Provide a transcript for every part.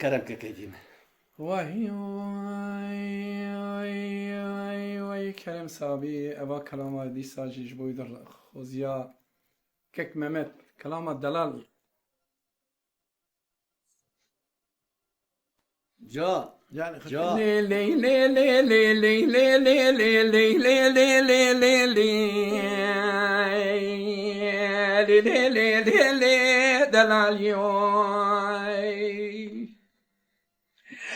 کرم که کدیم. وای وای کرم صابي أبا كلام دي ساجيج بويدر خوزيا كك ممت كلام الدلال جا يعني جا لي لي لي لي لي لي لي لي لي لي لي لي لي لي لي لي لي لي لي دلال يوي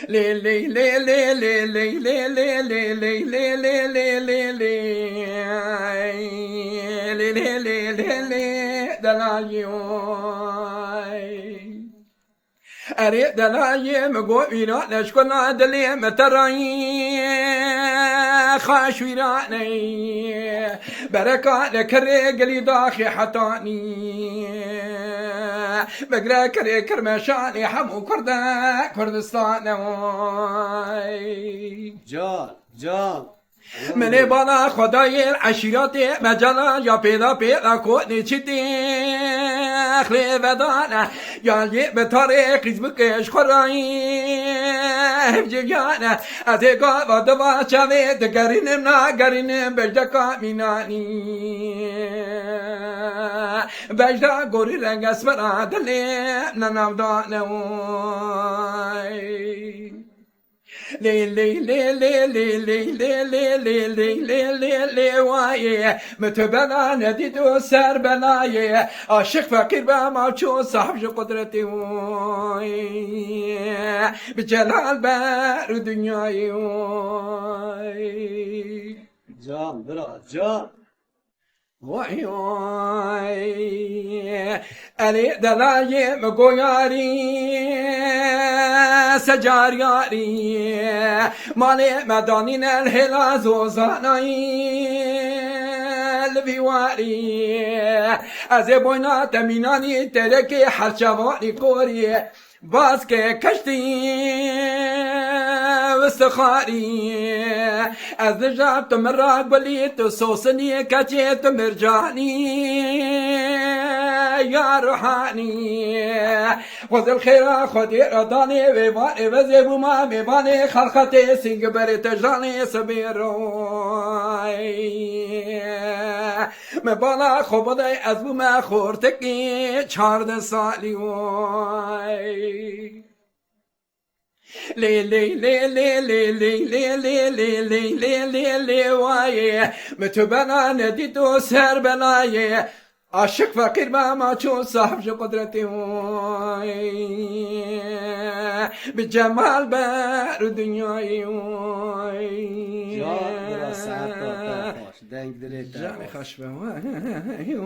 لي لي لي لي لي لي لي لي لي لي لي لي لي لي لي لي لي لي لي دلال يوي أريد دلاي مقوينا نشكرنا دلي متراي خاش ويراني بركة لكري قلي داخي حطاني بقرا كري كرمشاني حمو كردستان جا جا مني بالا خداي عشيرتي مجالا يا بيدا كوني چتي خلي بدانا يا جي بطريق زبكش خراي جيانا اتيقا ودوا چاوي دقرينم نا قرينم بجدكا ميناني بجدا قوري رنگ اسمرا دلي ننام دانوي لي لي لي لي لي لي لي لي لي لي لي لي لي واي متبنا نديدو سر بلاي عاشق فقير بما چون صاحب قدرتي واي بجلال بر دنياي واي جام برا جا وای وای علی دلای مگویاری سجاریاری مال مدانین الهلاز و زانایی الویواری از بوینا تمینانی ترکی حرچوانی کوری باز که کشتی واستخاري از نجات مرة قليت صوصني كتيت مرجاني يا روحاني خذ الخير خذ رضاني ويباني وزيبو ما ميباني خلقتي سنگ بري تجاني سبيروي مبالا خبضي ازبو ما خورتكي 14 سالي وي لي لي لي لي لي لي لي لي لي لي لي لي لي واي متبنا نديتو سر بلاي عاشق فقير ما چون صاحب قدرتي واي بجمال بر دنياي واي جا برا ساعت خوش دنگ دلی جاني خشبه واي